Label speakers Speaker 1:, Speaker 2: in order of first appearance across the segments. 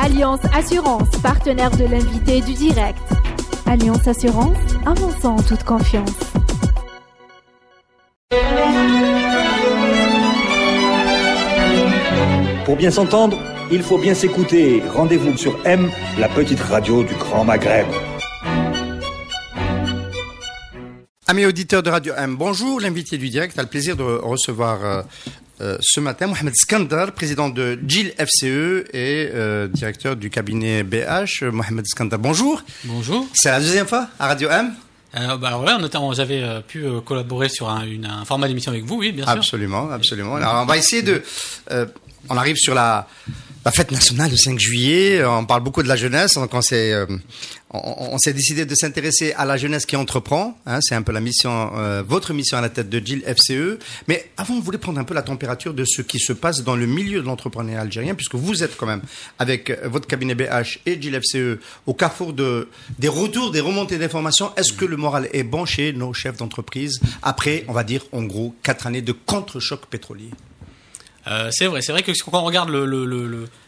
Speaker 1: Alliance Assurance, partenaire de l'invité du direct. Alliance Assurance, avançons en toute confiance.
Speaker 2: Pour bien s'entendre, il faut bien s'écouter. Rendez-vous sur M, la petite radio du Grand Maghreb.
Speaker 3: Amis auditeurs de Radio M, bonjour. L'invité du direct a le plaisir de recevoir ce matin Mohamed Skandar, président de GIL FCE et directeur du cabinet BH. Mohamed Skandar, bonjour.
Speaker 4: Bonjour.
Speaker 3: C'est la deuxième fois à Radio M.
Speaker 4: J'avais pu collaborer sur un format d'émission avec vous, oui, bien sûr.
Speaker 3: Absolument. Alors on va essayer de... on arrive sur la fête nationale le 5 juillet, on parle beaucoup de la jeunesse, donc on s'est décidé de s'intéresser à la jeunesse qui entreprend, hein, c'est un peu la mission, votre mission à la tête de GIL FCE. Mais avant, on voulait prendre un peu la température de ce qui se passe dans le milieu de l'entrepreneuriat algérien, puisque vous êtes quand même, avec votre cabinet BH et GIL FCE, au carrefour des retours, des remontées d'informations. Est-ce que le moral est bon chez nos chefs d'entreprise après, on va dire, en gros, 4 années de contre-choc pétrolier?
Speaker 4: C'est vrai que quand on regarde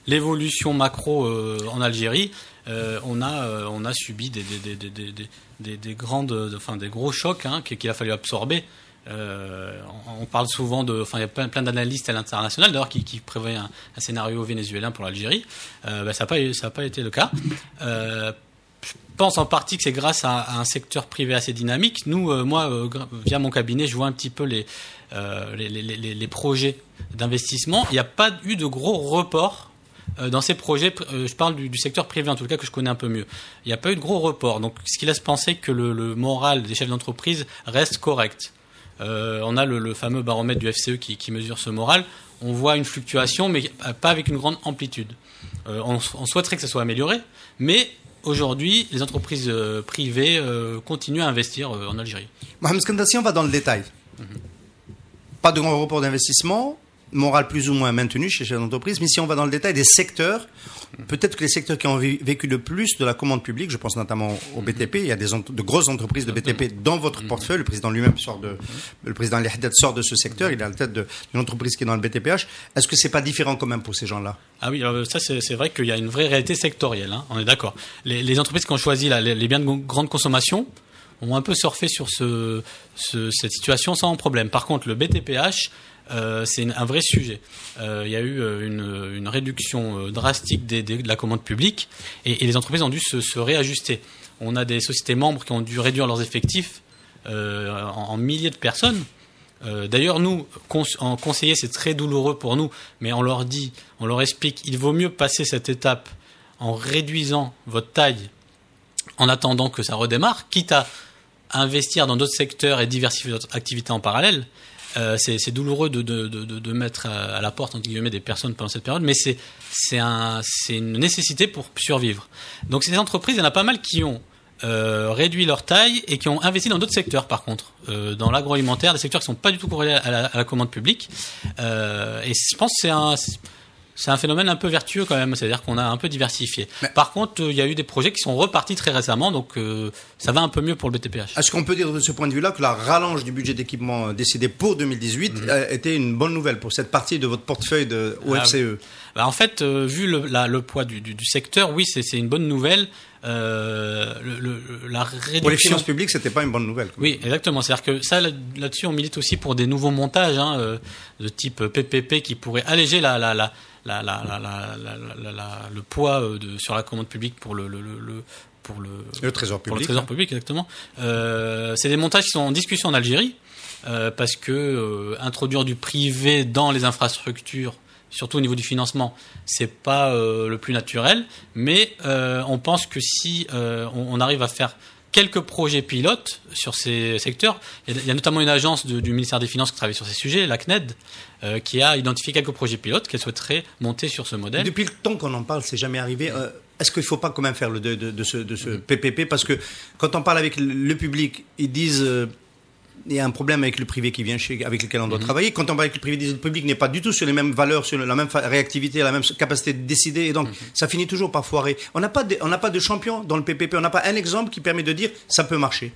Speaker 4: l'évolution macro en Algérie, on a subi des gros chocs qu'il a fallu absorber. On parle souvent il y a plein d'analystes à l'international d'ailleurs qui prévoient un scénario vénézuélien pour l'Algérie. Ça n'a pas été le cas. Je pense en partie que c'est grâce à un secteur privé assez dynamique. Nous, via mon cabinet, je vois un petit peu les projets d'investissement. Il n'y a pas eu de gros reports dans ces projets. Je parle du secteur privé, en tout cas, que je connais un peu mieux. Il n'y a pas eu de gros reports. Donc, ce qui laisse penser que le moral des chefs d'entreprise reste correct. On a le fameux baromètre du FCE qui mesure ce moral. On voit une fluctuation, mais pas avec une grande amplitude. On souhaiterait que ça soit amélioré, mais aujourd'hui, les entreprises privées continuent à investir en Algérie.
Speaker 3: Mohamed Skandar, si on va dans le détail, pas de grand report d'investissement, moral plus ou moins maintenu chez les chefs d'entreprise, mais si on va dans le détail des secteurs, peut-être que les secteurs qui ont vécu le plus de la commande publique, je pense notamment au BTP, il y a de grosses entreprises de BTP dans votre portefeuille, le président lui-même le président El Haddad sort de ce secteur, il est à la tête d'une entreprise qui est dans le BTPH. Est-ce que c'est pas différent quand même pour ces gens-là?
Speaker 4: Ah oui, alors ça c'est vrai qu'il y a une vraie réalité sectorielle, on est d'accord. Les entreprises qui ont choisi les biens de grande consommation ont un peu surfé sur cette situation sans problème. Par contre, le BTPH, c'est un vrai sujet. Il y a eu une réduction drastique de la commande publique et les entreprises ont dû se réajuster. On a des sociétés membres qui ont dû réduire leurs effectifs en milliers de personnes. D'ailleurs, nous, en conseiller, c'est très douloureux pour nous, mais on leur explique, il vaut mieux passer cette étape en réduisant votre taille en attendant que ça redémarre, quitte à investir dans d'autres secteurs et diversifier votre activité en parallèle. C'est douloureux de mettre à la porte entre guillemets des personnes pendant cette période, mais c'est une nécessité pour survivre. Donc ces entreprises, il y en a pas mal qui ont réduit leur taille et qui ont investi dans d'autres secteurs par contre, dans l'agroalimentaire, des secteurs qui sont pas du tout corrélés à la commande publique. Et je pense que c'est un phénomène un peu vertueux quand même, c'est-à-dire qu'on a un peu diversifié. Mais par contre, il y a eu des projets qui sont repartis très récemment, donc ça va un peu mieux pour le BTPH.
Speaker 3: Est-ce qu'on peut dire de ce point de vue-là que la rallonge du budget d'équipement décidé pour 2018 était une bonne nouvelle pour cette partie de votre portefeuille au FCE?
Speaker 4: En fait, vu le poids du secteur, oui, c'est une bonne nouvelle. La réduction...
Speaker 3: Pour les finances publiques, c'était pas une bonne nouvelle.
Speaker 4: Oui, exactement. C'est-à-dire que ça, là-dessus, on milite aussi pour des nouveaux montages de type PPP qui pourraient alléger le poids sur la commande publique pour le
Speaker 3: trésor public.
Speaker 4: Pour le trésor public, exactement. C'est des montages qui sont en discussion en Algérie parce que introduire du privé dans les infrastructures, surtout au niveau du financement, c'est pas le plus naturel, mais on pense que si on arrive à faire quelques projets pilotes sur ces secteurs, il y a notamment une agence du ministère des Finances qui travaille sur ces sujets, la CNED, qui a identifié quelques projets pilotes qu'elle souhaiterait monter sur ce modèle.
Speaker 3: Depuis le temps qu'on en parle, c'est jamais arrivé. Est-ce qu'il ne faut pas quand même faire le deuil de ce PPP? Parce que quand on parle avec le public, ils disent il y a un problème avec le privé qui vient avec lequel on doit travailler. Quand on va avec le privé, le public n'est pas du tout sur les mêmes valeurs, sur la même réactivité, la même capacité de décider, et donc ça finit toujours par foirer. On n'a pas de champion dans le PPP, on n'a pas un exemple qui permet de dire ça peut marcher.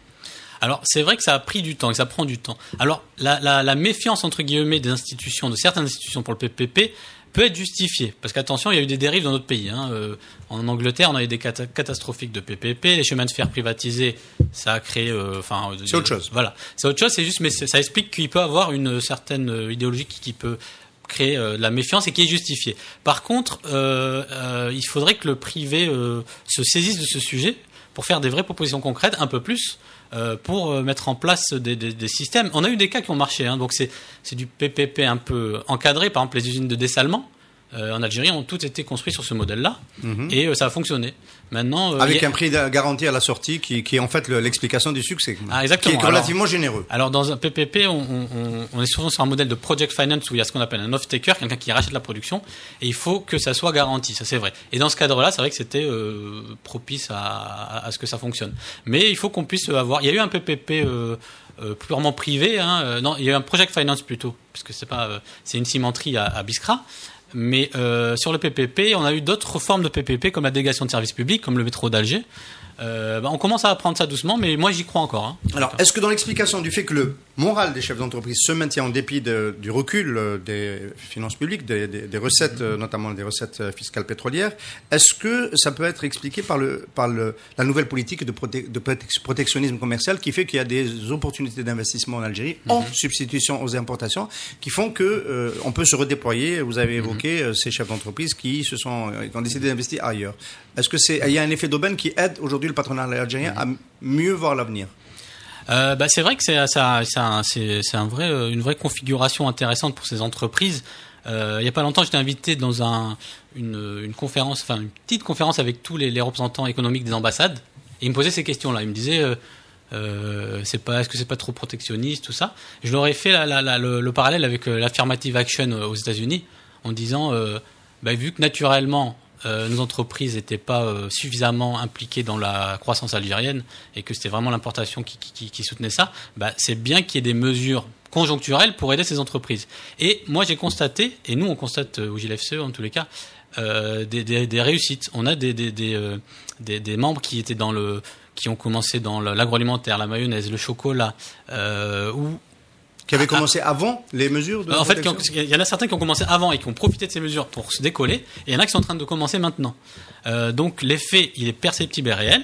Speaker 4: Alors, c'est vrai que ça a pris du temps et ça prend du temps. Alors, la méfiance, entre guillemets, des institutions, de certaines institutions pour le PPP peut être justifié. Parce qu'attention, il y a eu des dérives dans d'autres pays. En Angleterre, on a eu des catastrophiques de PPP, les chemins de fer privatisés, ça a créé...
Speaker 3: c'est autre chose.
Speaker 4: Voilà, c'est autre chose, c'est juste, mais ça explique qu'il peut avoir une certaine idéologie qui peut créer de la méfiance et qui est justifiée. Par contre, il faudrait que le privé se saisisse de ce sujet pour faire des vraies propositions concrètes, un peu plus, pour mettre en place des systèmes. On a eu des cas qui ont marché, donc c'est du PPP un peu encadré. Par exemple, les usines de dessalement en Algérie ont toutes été construites sur ce modèle-là, et ça a fonctionné. Maintenant,
Speaker 3: avec un prix garanti à la sortie qui est en fait l'explication du succès,
Speaker 4: exactement.
Speaker 3: Qui est relativement généreux.
Speaker 4: Alors dans un PPP, on est souvent sur un modèle de project finance où il y a ce qu'on appelle un off-taker, quelqu'un qui rachète la production, et il faut que ça soit garanti, ça c'est vrai. Et dans ce cadre-là, c'est vrai que c'était propice à ce que ça fonctionne. Mais il faut qu'on puisse avoir... Il y a eu un PPP purement privé, non, il y a eu un project finance plutôt, parce que c'est une cimenterie à Biskra. Mais sur le PPP, on a eu d'autres formes de PPP comme la délégation de services publics, comme le métro d'Alger. On commence à apprendre ça doucement, mais moi j'y crois encore.
Speaker 3: Alors, est-ce que dans l'explication du fait que le moral des chefs d'entreprise se maintient en dépit du recul des finances publiques, des recettes, notamment des recettes fiscales pétrolières, est-ce que ça peut être expliqué par la nouvelle politique de protectionnisme commercial qui fait qu'il y a des opportunités d'investissement en Algérie en substitution aux importations qui font que on peut se redéployer? Vous avez évoqué ces chefs d'entreprise qui ont décidé d'investir ailleurs. Est-ce que il y a un effet d'aubaine qui aide aujourd'hui le patronat algérien à mieux voir l'avenir?
Speaker 4: C'est vrai que c'est une vraie configuration intéressante pour ces entreprises. Il y a pas longtemps, j'étais invité dans une conférence, une petite conférence avec tous les représentants économiques des ambassades, et ils me posaient ces questions-là. Ils me disaient est-ce que c'est pas trop protectionniste, tout ça? Je leur ai fait le parallèle avec l'affirmative action aux États-Unis, en disant vu que naturellement nos entreprises n'étaient pas suffisamment impliquées dans la croissance algérienne et que c'était vraiment l'importation qui soutenait ça, c'est bien qu'il y ait des mesures conjoncturelles pour aider ces entreprises. Et moi j'ai constaté, et nous on constate au GILFCE en tous les cas, des réussites. On a des membres qui ont commencé dans l'agroalimentaire, la mayonnaise, le chocolat,
Speaker 3: qui avaient commencé avant les mesures de protection.
Speaker 4: En fait, il y en a certains qui ont commencé avant et qui ont profité de ces mesures pour se décoller, et il y en a qui sont en train de commencer maintenant. Donc l'effet, il est perceptible et réel.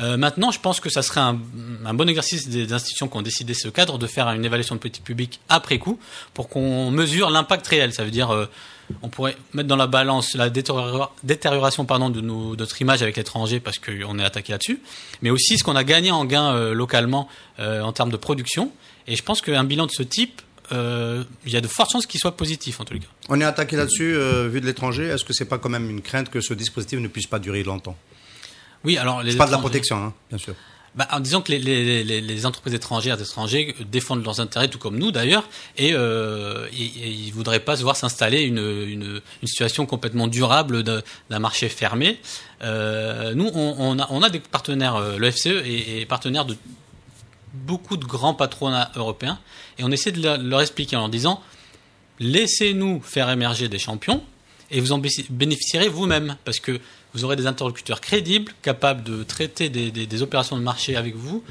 Speaker 4: Maintenant, je pense que ça serait un bon exercice des institutions qui ont décidé ce cadre de faire une évaluation de politique publique après coup pour qu'on mesure l'impact réel. Ça veut dire, on pourrait mettre dans la balance la détérioration de notre image avec l'étranger parce qu'on est attaqué là-dessus, mais aussi ce qu'on a gagné en gain localement en termes de production. Et je pense qu'un bilan de ce type, il y a de fortes chances qu'il soit positif en tous les cas.
Speaker 3: On est attaqué là-dessus, vu de l'étranger. Est-ce que c'est pas quand même une crainte que ce dispositif ne puisse pas durer longtemps?
Speaker 4: Oui, alors
Speaker 3: c'est pas de la protection, bien sûr.
Speaker 4: En disant que les entreprises étrangères, des étrangers défendent leurs intérêts, tout comme nous d'ailleurs, et ils voudraient pas se voir s'installer une situation complètement durable d'un marché fermé. Nous, on a des partenaires, le FCE est partenaire de beaucoup de grands patronats européens, et on essaie de leur expliquer en leur disant laissez-nous faire émerger des champions et vous en bénéficierez vous-même, parce que vous aurez des interlocuteurs crédibles capables de traiter des opérations de marché avec vous,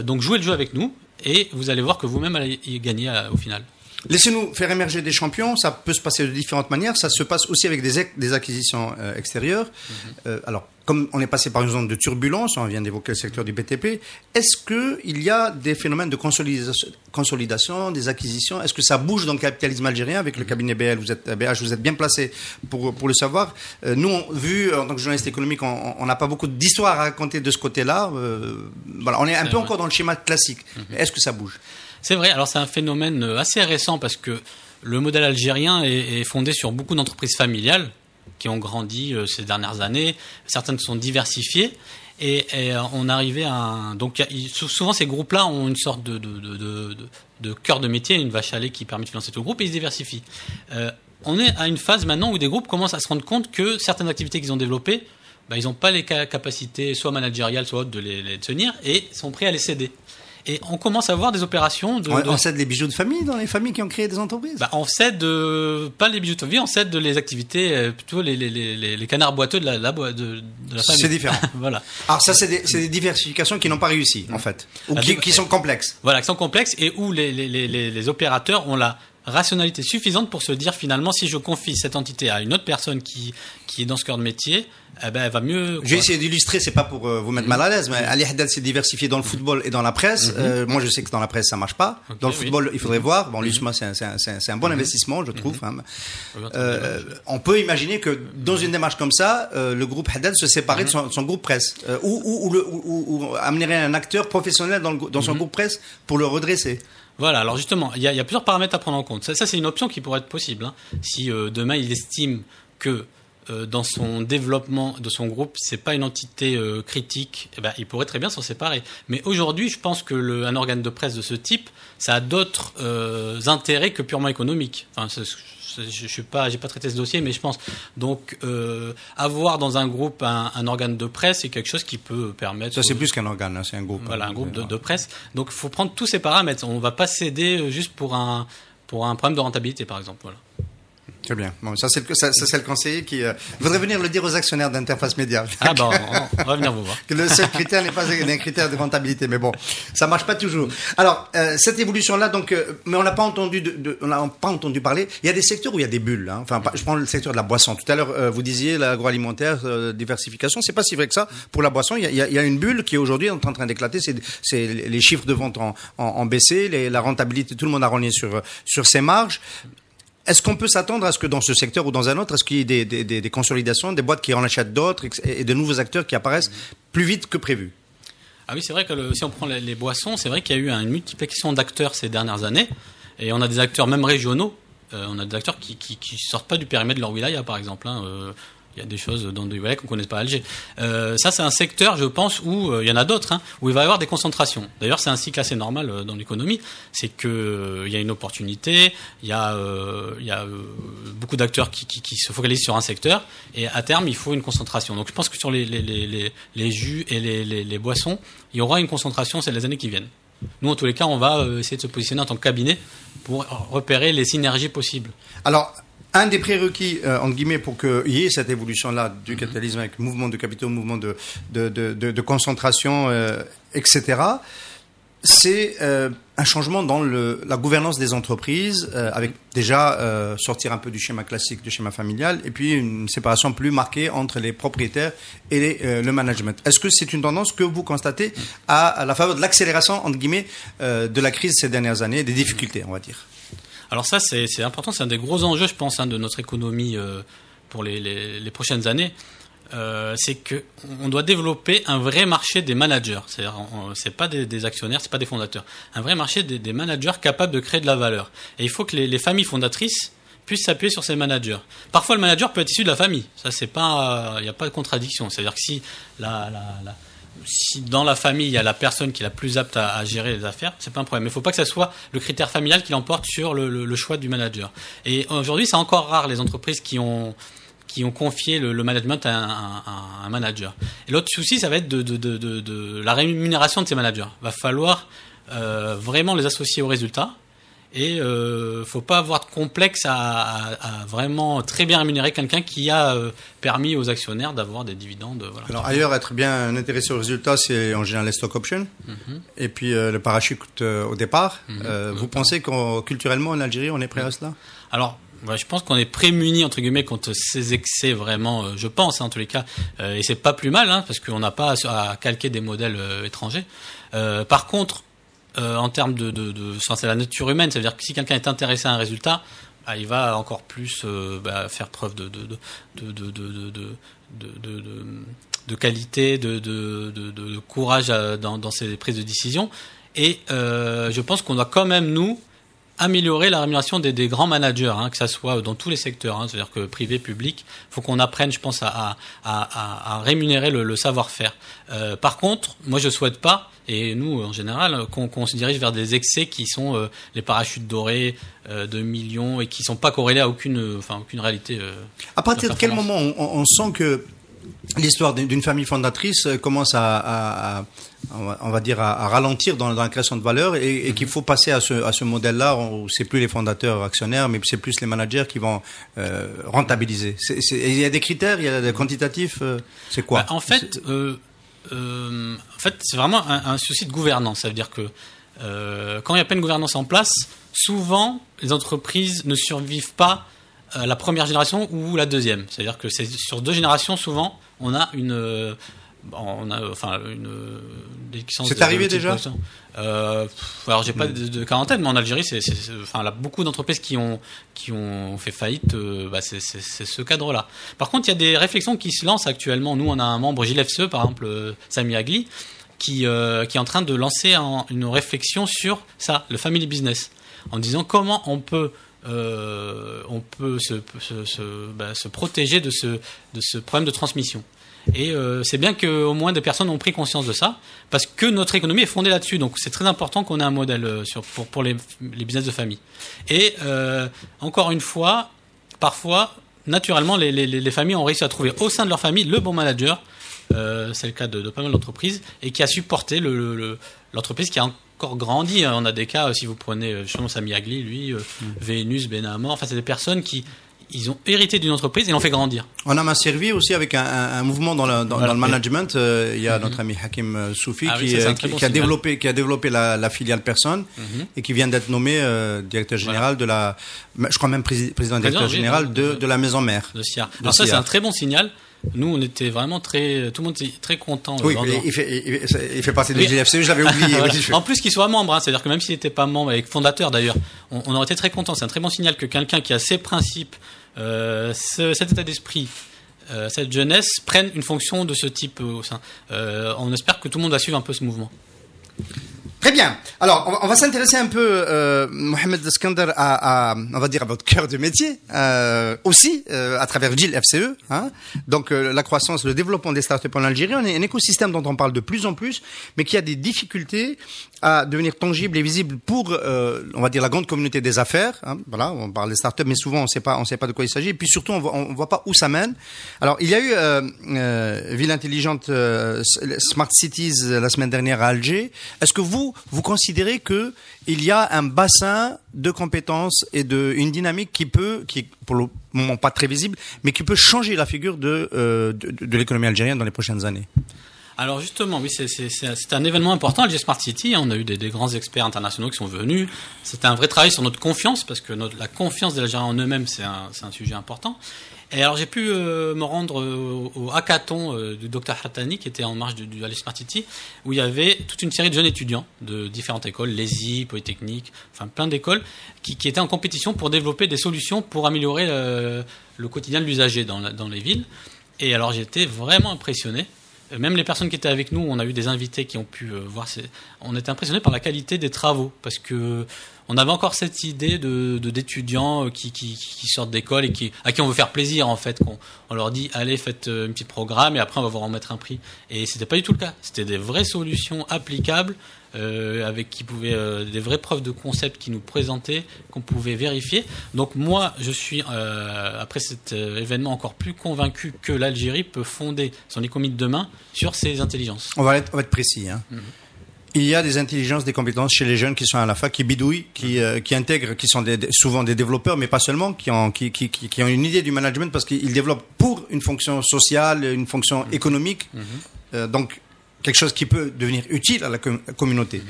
Speaker 4: donc jouez le jeu avec nous et vous allez voir que vous-même allez y gagner au final.
Speaker 3: Laissez-nous faire émerger des champions, ça peut se passer de différentes manières, ça se passe aussi avec des acquisitions extérieures. Alors, comme on est passé par une zone de turbulence, on vient d'évoquer le secteur du BTP, est-ce qu'il y a des phénomènes de consolidation, des acquisitions? Est-ce que ça bouge dans le capitalisme algérien avec le cabinet BH? Vous êtes bien placé pour le savoir. Nous, vu en tant que journaliste économique, on n'a pas beaucoup d'histoires à raconter de ce côté-là. On est un peu encore dans le schéma classique. Est-ce que ça bouge?
Speaker 4: C'est vrai, alors c'est un phénomène assez récent parce que le modèle algérien est fondé sur beaucoup d'entreprises familiales qui ont grandi ces dernières années, certaines sont diversifiées et on arrivait à donc souvent ces groupes-là ont une sorte de cœur de métier, une vache à lait qui permet de financer tout le groupe et ils se diversifient. On est à une phase maintenant où des groupes commencent à se rendre compte que certaines activités qu'ils ont développées, ils n'ont pas les capacités soit managériales soit autres de les tenir et sont prêts à les céder. Et on commence à voir des opérations
Speaker 3: on cède les bijoux de famille dans les familles qui ont créé des entreprises?
Speaker 4: On cède pas les bijoux de famille, on cède les activités, plutôt les canards boiteux de la famille.
Speaker 3: C'est différent.
Speaker 4: Voilà.
Speaker 3: Alors ça, c'est des diversifications qui n'ont pas réussi, en fait. Ou qui sont complexes.
Speaker 4: Voilà, qui sont complexes et où les opérateurs ont la rationalité suffisante pour se dire finalement si je confie cette entité à une autre personne qui est dans ce cœur de métier, eh ben elle va mieux.
Speaker 3: J'ai essayé d'illustrer, c'est pas pour vous mettre mal à l'aise, mais Ali Haddad s'est diversifié dans le football et dans la presse. Moi, je sais que dans la presse ça marche pas.
Speaker 4: Okay,
Speaker 3: dans le football, il faudrait voir. Bon, l'USMA c'est un bon investissement, je trouve. On peut imaginer que dans une démarche comme ça, le groupe Haddad se séparait de son groupe presse, ou amenerait un acteur professionnel dans son groupe presse pour le redresser.
Speaker 4: Voilà, alors justement, il y a plusieurs paramètres à prendre en compte. Ça c'est une option qui pourrait être possible. Hein. Si demain il estime que dans son développement de son groupe, c'est pas une entité critique, eh ben, il pourrait très bien s'en séparer. Mais aujourd'hui, je pense que un organe de presse de ce type, ça a d'autres intérêts que purement économiques. Enfin, j'ai pas traité ce dossier, mais je pense. Donc, avoir dans un groupe un organe de presse, c'est quelque chose qui peut permettre.
Speaker 3: Ça, c'est plus qu'un organe, hein, c'est un groupe.
Speaker 4: Voilà, un groupe de presse. Donc, il faut prendre tous ces paramètres. On va pas céder juste pour un problème de rentabilité, par exemple. Voilà.
Speaker 3: Très bien. Bon, ça c'est le conseiller qui voudrait venir le dire aux actionnaires d'Interface Média.
Speaker 4: Ah bon, on va venir vous voir.
Speaker 3: Que le seul critère n'est pas un critère de rentabilité, mais bon, ça marche pas toujours. Alors cette évolution-là, donc, mais on n'a pas entendu parler. Il y a des secteurs où il y a des bulles. Hein. Enfin, je prends le secteur de la boisson. Tout à l'heure, vous disiez l'agroalimentaire, diversification. C'est pas si vrai que ça pour la boisson. Il y a une bulle qui aujourd'hui est en train d'éclater. C'est les chiffres de vente en baissé, la rentabilité. Tout le monde a rogné sur ses marges. Est-ce qu'on peut s'attendre à ce que dans ce secteur ou dans un autre, est-ce qu'il y ait des consolidations, des boîtes qui en achètent d'autres et de nouveaux acteurs qui apparaissent plus vite que prévu?
Speaker 4: Ah oui, c'est vrai que si on prend les boissons, c'est vrai qu'il y a eu une multiplication d'acteurs ces dernières années. Et on a des acteurs même régionaux. On a des acteurs qui sortent pas du périmètre de leur wilaya, par exemple. Il y a des choses dans des wilayas qu'on ne connaît pas à Alger. Ça, c'est un secteur, je pense, où il y en a d'autres, où il va y avoir des concentrations. D'ailleurs, c'est un cycle assez normal dans l'économie. C'est que il y a une opportunité, il y a beaucoup d'acteurs qui se focalisent sur un secteur, et à terme, il faut une concentration. Donc, je pense que sur les jus et les boissons, il y aura une concentration ces les années qui viennent. Nous, en tous les cas, on va essayer de se positionner en tant que cabinet pour repérer les synergies possibles.
Speaker 3: Alors, un des prérequis, entre guillemets, pour qu'il y ait cette évolution-là du capitalisme avec mouvement de capitaux, mouvement de concentration, etc., c'est un changement dans la gouvernance des entreprises, avec déjà sortir un peu du schéma classique, du schéma familial, et puis une séparation plus marquée entre les propriétaires et le management. Est-ce que c'est une tendance que vous constatez à la faveur de l'accélération, entre guillemets, de la crise ces dernières années, des difficultés, on va dire?
Speaker 4: Alors ça, c'est important, c'est un des gros enjeux, je pense, de notre économie pour les prochaines années. C'est que on doit développer un vrai marché des managers. C'est-à-dire, c'est pas des actionnaires, c'est pas des fondateurs. Un vrai marché des managers capables de créer de la valeur. Et il faut que les familles fondatrices puissent s'appuyer sur ces managers. Parfois, le manager peut être issu de la famille. Ça, c'est pas, il n'y a pas de contradiction. C'est-à-dire que si si dans la famille il y a la personne qui est la plus apte à gérer les affaires, c'est pas un problème. Mais il ne faut pas que ça soit le critère familial qui l'emporte sur le choix du manager. Et aujourd'hui, c'est encore rare les entreprises qui ont confié le management à un manager. Et l'autre souci, ça va être de la rémunération de ces managers. Il va falloir vraiment les associer aux résultats. Et faut pas avoir de complexe à vraiment très bien rémunérer quelqu'un qui a permis aux actionnaires d'avoir des dividendes. Voilà.
Speaker 3: Alors ailleurs, être bien intéressé aux résultats, c'est en général les stock options, et puis le parachute au départ. Vous pensez que culturellement en Algérie, on est prêt à cela?
Speaker 4: Alors, je pense qu'on est prémuni entre guillemets contre ces excès vraiment. Je pense en tous les cas, et c'est pas plus mal parce qu'on n'a pas à calquer des modèles étrangers. Par contre, en termes c'est la nature humaine, ça veut dire que si quelqu'un est intéressé à un résultat, il va encore plus faire preuve de qualité, de courage dans ses prises de décision. Et je pense qu'on doit quand même nous améliorer la rémunération des grands managers, que ça soit dans tous les secteurs, c'est-à-dire que privé, public, il faut qu'on apprenne, je pense, à rémunérer le savoir-faire. Par contre, moi je souhaite pas, et nous en général, qu'on se dirige vers des excès qui sont les parachutes dorés de millions et qui sont pas corrélés à aucune réalité.
Speaker 3: À partir de quel moment on sent que l'histoire d'une famille fondatrice commence on va dire à ralentir dans la création de valeur et qu'il faut passer à ce modèle-là où c'est plus les fondateurs actionnaires, mais c'est plus les managers qui vont rentabiliser. Il y a des critères, il y a des quantitatifs. C'est quoi?
Speaker 4: En fait, c'est vraiment un souci de gouvernance. Ça veut dire que quand il n'y a pas une gouvernance en place, souvent, les entreprises ne survivent pas à la première génération ou la deuxième. C'est-à-dire que c'est sur 2 générations, souvent, on a une déliquescence.
Speaker 3: C'est arrivé déjà
Speaker 4: alors j'ai pas de cas en tête, mais en Algérie, là, beaucoup d'entreprises qui ont fait faillite. C'est ce cadre-là. Par contre, il y a des réflexions qui se lancent actuellement. Nous, on a un membre GILFCE, par exemple, Sami Agli, qui est en train de lancer une réflexion sur ça, le family business, en disant comment on peut se protéger de ce problème de transmission. Et c'est bien qu'au moins des personnes ont pris conscience de ça, parce que notre économie est fondée là-dessus. Donc c'est très important qu'on ait un modèle pour les business de famille. Et encore une fois, parfois, naturellement, les familles ont réussi à trouver au sein de leur famille le bon manager. C'est le cas de pas mal d'entreprises, et qui a supporté l'entreprise qui a encore grandi. On a des cas, si vous prenez justement Sami Agli, lui, Vénus, Benamor, enfin c'est des personnes qui ils ont hérité d'une entreprise et l'ont fait grandir.
Speaker 3: On a servi aussi avec un mouvement dans le management. Il y a notre ami Hakim Soufi qui a développé la filiale personne et qui vient d'être nommé directeur général de la, je crois même président directeur général de la maison mère.
Speaker 4: De SIAR. Alors ça, c'est un très bon signal. Nous, on était vraiment tout le monde était très content.
Speaker 3: Oui, il fait partie de GILFCE, je l'avais oublié.
Speaker 4: Voilà. En plus qu'il soit membre, c'est-à-dire que même s'il n'était pas membre, avec fondateur d'ailleurs, on aurait été très content. C'est un très bon signal que quelqu'un qui a ses principes, cet état d'esprit, cette jeunesse prenne une fonction de ce type au sein. On espère que tout le monde va suivre un peu ce mouvement.
Speaker 3: Très bien. Alors, on va s'intéresser un peu, Mohamed Skender, on va dire, à votre cœur de métier, aussi, à travers GILFCE, hein. Donc, la croissance, le développement des startups en Algérie, on est un écosystème dont on parle de plus en plus, mais qui a des difficultés à devenir tangible et visible pour, on va dire, la grande communauté des affaires, hein. Voilà, on parle des startups, mais souvent, on sait pas de quoi il s'agit. Et puis surtout, on voit pas où ça mène. Alors, il y a eu, Ville Intelligente, Smart Cities, la semaine dernière à Alger. Est-ce que vous considérez que il y a un bassin de compétences et une dynamique qui est pour le moment pas très visible, mais qui peut changer la figure de l'économie algérienne dans les prochaines années?
Speaker 4: Alors justement, oui, c'est un événement important, Alger Smart City. On a eu des grands experts internationaux qui sont venus. C'était un vrai travail sur notre confiance, parce que la confiance des Algériens en eux-mêmes, c'est un sujet important. Et alors j'ai pu me rendre au hackathon du Dr Hattani, qui était en marge du Alger Smart City, où il y avait toute une série de jeunes étudiants de différentes écoles, l'ESI, Polytechnique, enfin plein d'écoles, qui étaient en compétition pour développer des solutions pour améliorer le quotidien de l'usager dans les villes. Et alors j'étais vraiment impressionné. Même les personnes qui étaient avec nous, on a eu des invités qui ont pu voir. On était impressionnés par la qualité des travaux, parce que on avait encore cette idée d'étudiants qui sortent d'école et à qui on veut faire plaisir, en fait. On leur dit allez, faites un petit programme et après on va vous remettre un prix. Et c'était pas du tout le cas. C'était des vraies solutions applicables, avec des vraies preuves de concept qui nous présentaient, qu'on pouvait vérifier. Donc moi, je suis après cet événement encore plus convaincu que l'Algérie peut fonder son économie de demain sur ces intelligences.
Speaker 3: On va être précis, hein. Il y a des intelligences, des compétences chez les jeunes qui sont à la fac, qui bidouillent, qui intègrent, qui sont souvent des développeurs, mais pas seulement, qui ont une idée du management parce qu'ils développent pour une fonction sociale, une fonction économique, donc quelque chose qui peut devenir utile à la communauté.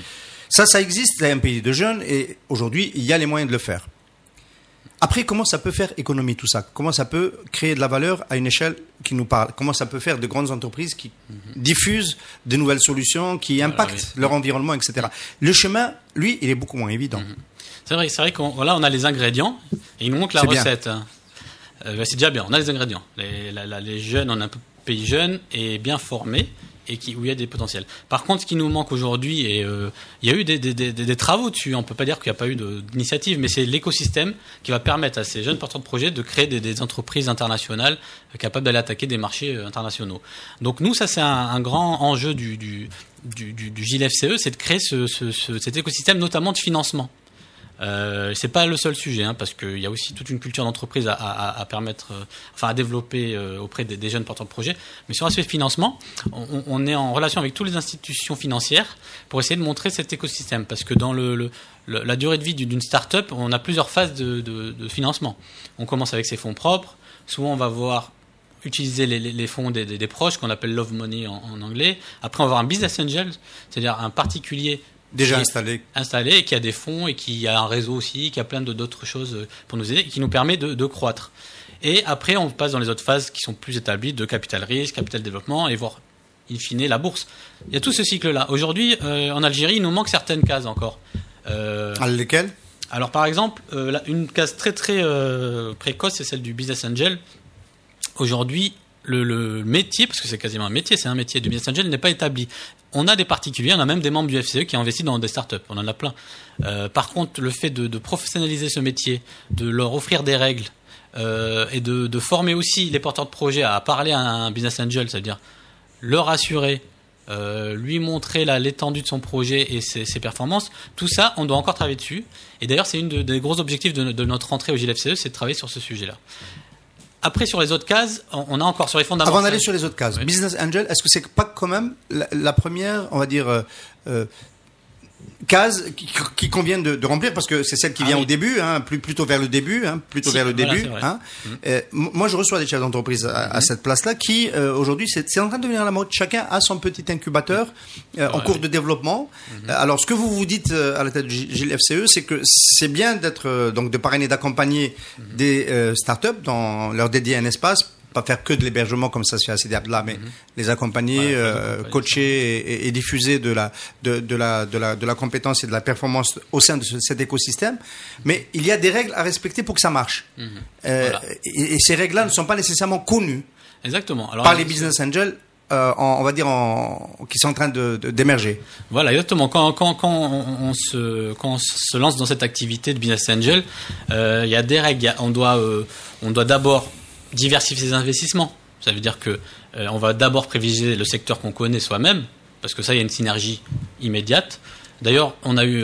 Speaker 3: Ça existe, c'est un pays de jeunes, et aujourd'hui, il y a les moyens de le faire. Après, comment ça peut faire économie tout ça? Comment ça peut créer de la valeur à une échelle qui nous parle? Comment ça peut faire de grandes entreprises qui diffusent de nouvelles solutions, qui impactent leur environnement, etc. Le chemin, lui, il est beaucoup moins évident.
Speaker 4: C'est vrai qu'on a les ingrédients et il nous manque la recette. C'est déjà bien, on a les ingrédients. Les jeunes, on a un pays jeune et bien formé, et où il y a des potentiels. Par contre, ce qui nous manque aujourd'hui, et il y a eu des travaux dessus, on ne peut pas dire qu'il n'y a pas eu d'initiative, mais c'est l'écosystème qui va permettre à ces jeunes porteurs de projets de créer des entreprises internationales capables d'aller attaquer des marchés internationaux. Donc nous, ça c'est un grand enjeu du GILFCE, c'est de créer cet écosystème, notamment de financement. C'est pas le seul sujet, hein, parce qu'il y a aussi toute une culture d'entreprise à permettre, à développer auprès des jeunes porteurs de projets. Mais sur l'aspect financement, on est en relation avec toutes les institutions financières pour essayer de montrer cet écosystème, parce que dans la durée de vie d'une start-up, on a plusieurs phases de financement. On commence avec ses fonds propres. Souvent, on va utiliser les fonds des proches, qu'on appelle love money en anglais. Après, on va avoir un business angel, c'est-à-dire un particulier
Speaker 3: Déjà installé
Speaker 4: et qui a des fonds et qui a un réseau aussi, qui a plein d'autres choses pour nous aider et qui nous permet de croître. Et après, on passe dans les autres phases qui sont plus établies de capital risque, capital développement et voire, in fine, la bourse. Il y a tout ce cycle-là. Aujourd'hui, en Algérie, il nous manque certaines cases encore.
Speaker 3: Lesquelles ?
Speaker 4: Alors, par exemple, une case très très précoce, c'est celle du business angel. Aujourd'hui, le métier, parce que c'est quasiment un métier, c'est un métier du business angel, n'est pas établi. On a des particuliers, on a même des membres du FCE qui investissent dans des startups. On en a plein. Par contre, le fait de professionnaliser ce métier, de leur offrir des règles, et de former aussi les porteurs de projets à parler à un business angel, c'est-à-dire leur assurer, lui montrer l'étendue de son projet et ses performances, tout ça, on doit encore travailler dessus. Et d'ailleurs, c'est des gros objectifs de notre entrée au GLFCE, c'est de travailler sur ce sujet-là. Après, sur les autres cases, on a encore sur les fondamentaux.
Speaker 3: Avant d'aller sur les autres cases, oui. Business Angel, est-ce que c'est pas quand même la première, on va dire, case qui convient de remplir, parce que c'est celle qui vient au début, hein, plutôt vers le début, hein, hein. Moi, je reçois des chefs d'entreprise à cette place-là qui, aujourd'hui, c'est en train de devenir la mode. Chacun a son petit incubateur en cours de développement. Alors, ce que vous vous dites à la tête du GLFCE, c'est que c'est bien d'être, donc de parrainer, d'accompagner des startups dans leur dédier un espace. Pas faire que de l'hébergement comme ça se fait à Sidi Abdallah, mais les accompagner, coacher et diffuser de la compétence et de la performance au sein de cet écosystème. Mais il y a des règles à respecter pour que ça marche. Et ces règles-là ne sont pas nécessairement connues.
Speaker 4: Exactement. Alors,
Speaker 3: par les business angels, on va dire qui sont en train d'émerger.
Speaker 4: Voilà, exactement. Quand on se lance dans cette activité de business angel, il y a des règles. On doit d'abord diversifier ses investissements. Ça veut dire que on va d'abord privilégier le secteur qu'on connaît soi-même, parce que ça, il y a une synergie immédiate. D'ailleurs, on a eu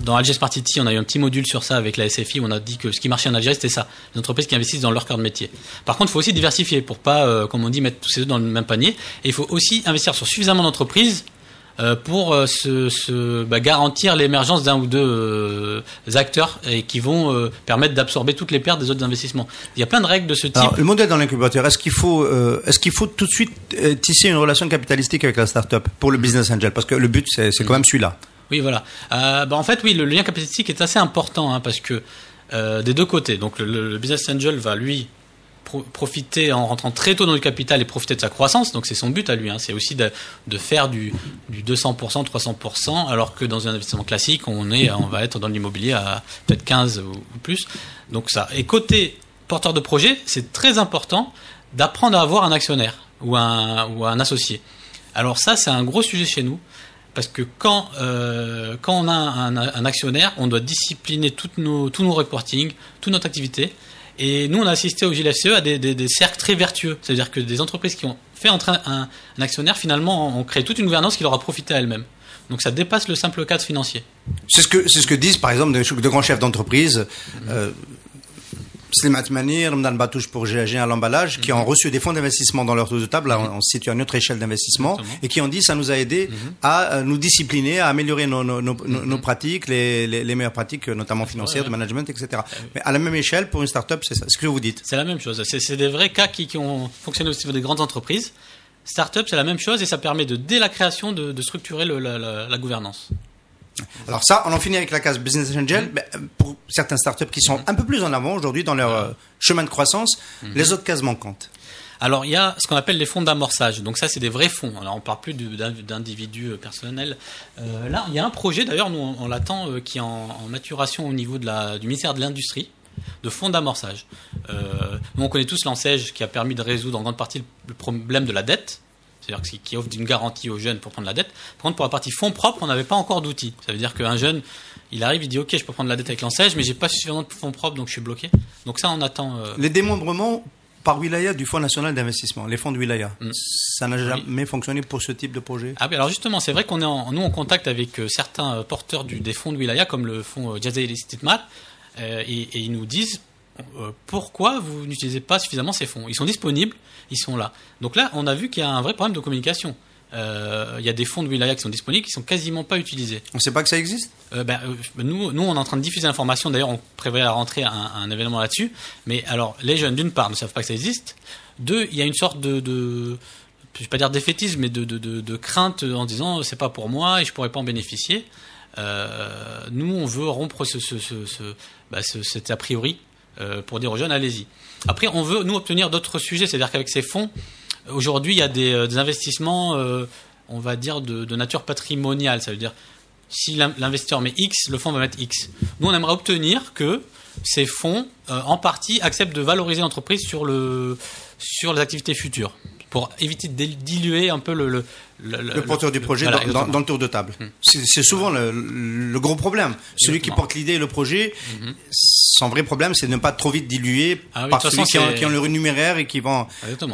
Speaker 4: dans Alger Smart City, on a eu un petit module sur ça avec la SFI où on a dit que ce qui marchait en Algérie, c'était ça, les entreprises qui investissent dans leur cœur de métier. Par contre, il faut aussi diversifier pour pas, comme on dit, mettre tous ces œufs dans le même panier. Et il faut aussi investir sur suffisamment d'entreprises pour garantir l'émergence d'un ou deux acteurs et qui vont permettre d'absorber toutes les pertes des autres investissements. Il y a plein de règles de ce type.
Speaker 3: Alors, le modèle dans l'incubateur, est-ce qu'il faut tout de suite tisser une relation capitalistique avec la start-up pour le business angel? Parce que le but, c'est quand même celui-là.
Speaker 4: Oui, voilà. En fait, oui, le lien capitalistique est assez important, hein, parce que des deux côtés. Donc, le business angel va, lui, profiter en rentrant très tôt dans le capital et profiter de sa croissance. Donc c'est son but à lui, hein. C'est aussi de faire du 200%, 300%, alors que dans un investissement classique, on va être dans l'immobilier à peut-être 15 ou plus. Donc ça. Et côté porteur de projet, c'est très important d'apprendre à avoir un actionnaire ou un associé. Alors ça, c'est un gros sujet chez nous. Parce que quand on a un actionnaire, on doit discipliner tous nos reporting, toute notre activité. Et nous, on a assisté au GLFCE à des cercles très vertueux. C'est-à-dire que des entreprises qui ont fait entrer un actionnaire, finalement, ont créé toute une gouvernance qui leur a profité à elles-mêmes. Donc ça dépasse le simple cadre financier.
Speaker 3: C'est ce que disent, par exemple, de grands chefs d'entreprise. Slimat Manir, Ramdan Batouche pour GAG à l'emballage, qui ont reçu des fonds d'investissement dans leur tour de table, on se situe à une autre échelle d'investissement, et qui ont dit ça nous a aidé à nous discipliner, à améliorer nos pratiques, les meilleures pratiques, notamment financières, de management, etc. Mais à la même échelle, pour une start-up, c'est ça. Ce que vous dites.
Speaker 4: C'est la même chose. C'est des vrais cas qui ont fonctionné aussi pour des grandes entreprises. Start-up, c'est la même chose, et ça permet dès la création, de structurer la gouvernance.
Speaker 3: Alors ça, on en finit avec la case Business Angel. Pour certaines startups qui sont un peu plus en avant aujourd'hui dans leur chemin de croissance, les autres cases manquantes.
Speaker 4: Alors, il y a ce qu'on appelle les fonds d'amorçage. Donc ça, c'est des vrais fonds. Alors, on ne parle plus d'individus personnels. Là, il y a un projet, d'ailleurs, nous, on l'attend, qui est en maturation au niveau du ministère de l'Industrie, de fonds d'amorçage. Nous, on connaît tous l'ANSEJ qui a permis de résoudre en grande partie le problème de la dette. C'est-à-dire qui offre une garantie aux jeunes pour prendre la dette. Par contre, pour la partie fonds propres, on n'avait pas encore d'outils. Ça veut dire qu'un jeune, il arrive, il dit « Ok, je peux prendre la dette avec l'ANSEJ, mais j'ai pas suffisamment de fonds propres, donc je suis bloqué. » Donc ça, on attend...
Speaker 3: Les démembrements par wilaya du Fonds national d'investissement, les fonds de wilaya, ça n'a jamais fonctionné pour ce type de projet?
Speaker 4: Ah, alors justement, c'est vrai qu'on est en contact avec certains porteurs des fonds de wilaya, comme le fonds Jazair Istithmar, et ils nous disent pourquoi vous n'utilisez pas suffisamment ces fonds? Ils sont disponibles, ils sont là. Donc là, on a vu qu'il y a un vrai problème de communication. Il y a des fonds de wilaya qui sont disponibles, qui sont quasiment pas utilisés.
Speaker 3: On ne sait pas que ça existe?
Speaker 4: Nous, on est en train de diffuser l'information. D'ailleurs, on prévoyait la rentrée un événement là-dessus. Mais alors, les jeunes, d'une part, ne savent pas que ça existe. Deux, il y a une sorte de je vais pas dire défaitisme, mais de crainte en disant c'est pas pour moi et je pourrais pas en bénéficier. Nous, on veut rompre cet a priori pour dire aux jeunes allez-y. Après, on veut nous obtenir d'autres sujets, c'est-à-dire qu'avec ces fonds, aujourd'hui, il y a des investissements, on va dire de nature patrimoniale. Ça veut dire si l'investisseur met X, le fonds va mettre X. Nous, on aimerait obtenir que ces fonds, en partie, acceptent de valoriser l'entreprise sur les activités futures, pour éviter de diluer un peu le
Speaker 3: porteur du projet dans le tour de table. C'est souvent le gros problème. Celui qui porte l'idée et le projet, son vrai problème, c'est de ne pas trop vite diluer par celui qui ont le numéraire et qui vont,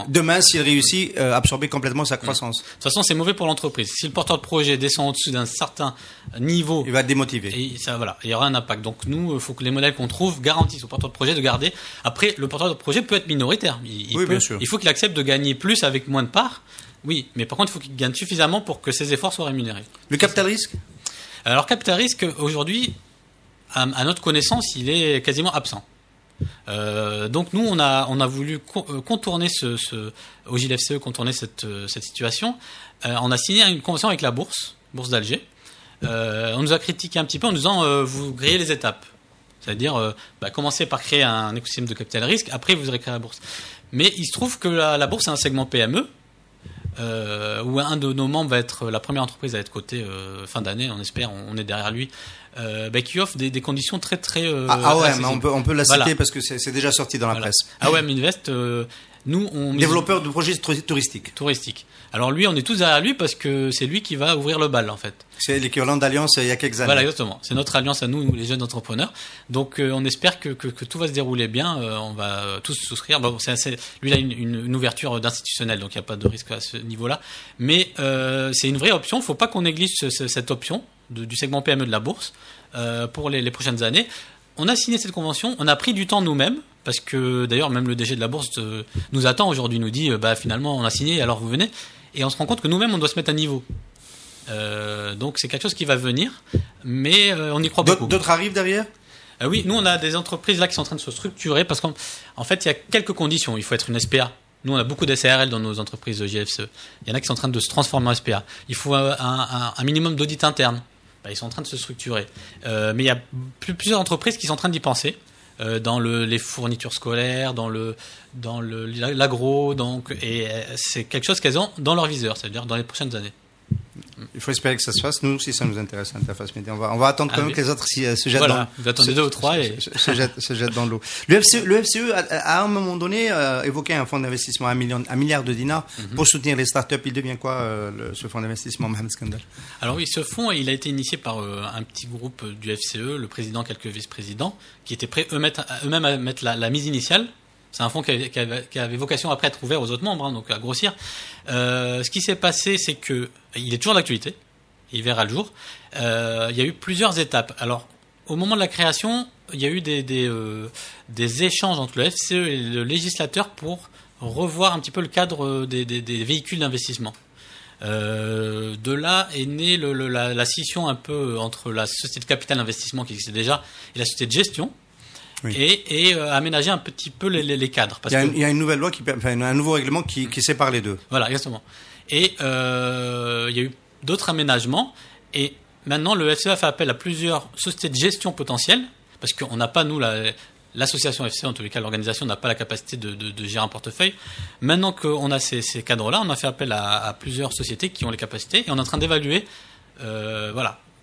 Speaker 3: demain, s'il réussit, absorber complètement sa croissance.
Speaker 4: De toute façon, c'est mauvais pour l'entreprise. Si le porteur de projet descend au-dessus d'un certain niveau,
Speaker 3: il va être démotivé.
Speaker 4: Et il y aura un impact. Donc nous, il faut que les modèles qu'on trouve garantissent au porteur de projet de garder. Après, le porteur de projet peut être minoritaire.
Speaker 3: Bien sûr.
Speaker 4: Il faut qu'il accepte de gagner plus avec moins de parts. Oui, mais par contre, il faut qu'il gagne suffisamment pour que ses efforts soient rémunérés.
Speaker 3: Le capital risque ?
Speaker 4: Alors, capital risque, aujourd'hui, à notre connaissance, il est quasiment absent. Donc nous, on a voulu contourner au JLFCE, contourner cette situation. On a signé une convention avec la bourse d'Alger. On nous a critiqué un petit peu en nous disant vous grillez les étapes. C'est-à-dire, commencez par créer un écosystème de capital risque, après vous aurez créé la bourse. Mais il se trouve que la bourse est un segment PME, où un de nos membres va être la première entreprise à être cotée fin d'année, on espère, on est derrière lui, qui offre des conditions très très.
Speaker 3: On peut la citer parce que c'est déjà sorti dans la presse.
Speaker 4: AOM Invest, nous on
Speaker 3: développeur de projets touristiques.
Speaker 4: Alors lui, on est tous derrière lui parce que c'est lui qui va ouvrir le bal en fait.
Speaker 3: C'est l'équivalent d'Alliance il y a quelques années.
Speaker 4: Voilà, exactement. C'est notre alliance à nous, les jeunes entrepreneurs. Donc on espère que tout va se dérouler bien. On va tous souscrire. Lui, il a une ouverture d'institutionnel, donc il n'y a pas de risque à ce niveau-là. Mais c'est une vraie option. Il ne faut pas qu'on néglige cette option du segment PME de la bourse pour les prochaines années. On a signé cette convention. On a pris du temps nous-mêmes. Parce que d'ailleurs, même le DG de la bourse nous attend aujourd'hui, nous dit finalement on a signé, alors vous venez. Et on se rend compte que nous-mêmes on doit se mettre à niveau. Donc c'est quelque chose qui va venir, mais on y croit beaucoup.
Speaker 3: D'autres arrivent derrière ?
Speaker 4: Oui, nous on a des entreprises là qui sont en train de se structurer parce qu'en fait il y a quelques conditions. Il faut être une SPA. Nous on a beaucoup d'SARL dans nos entreprises de JLFCE. Il y en a qui sont en train de se transformer en SPA. Il faut un minimum d'audit interne. Ils sont en train de se structurer. Mais il y a plusieurs entreprises qui sont en train d'y penser. Dans les fournitures scolaires, dans l'agro, et c'est quelque chose qu'elles ont dans leur viseur, c'est-à-dire dans les prochaines années.
Speaker 3: Il faut espérer que ça se fasse. Nous aussi, ça nous intéresse, l'interface média. On va attendre quand même que les autres se jettent dans l'eau.
Speaker 4: Vous attendez 2 ou 3 et
Speaker 3: se jettent dans l'eau. Le FCE a à un moment donné évoqué un fonds d'investissement à 1 milliard de dinars pour soutenir les startups. Il devient quoi ce fonds d'investissement, Mohamed Skandar ?
Speaker 4: Alors oui, ce fonds, il a été initié par un petit groupe du FCE, le président, quelques vice-présidents, qui étaient prêts eux-mêmes à mettre la mise initiale. C'est un fonds qui avait vocation après à être ouvert aux autres membres, donc à grossir. Ce qui s'est passé, c'est que il est toujours d'actualité. Il verra le jour. Il y a eu plusieurs étapes. Alors, au moment de la création, il y a eu des échanges entre le FCE et le législateur pour revoir un petit peu le cadre des véhicules d'investissement. De là est née la scission un peu entre la société de capital d'investissement qui existait déjà et la société de gestion. Oui. Et aménager un petit peu les cadres. Parce
Speaker 3: il y a une nouvelle loi, un nouveau règlement qui sépare les deux.
Speaker 4: Voilà, exactement. Et il y a eu d'autres aménagements. Et maintenant, le FCE a fait appel à plusieurs sociétés de gestion potentielles, parce qu'on n'a pas, nous, l'association FCE, en tous les cas, l'organisation n'a pas la capacité de gérer un portefeuille. Maintenant qu'on a ces cadres-là, on a fait appel à plusieurs sociétés qui ont les capacités, et on est en train d'évaluer,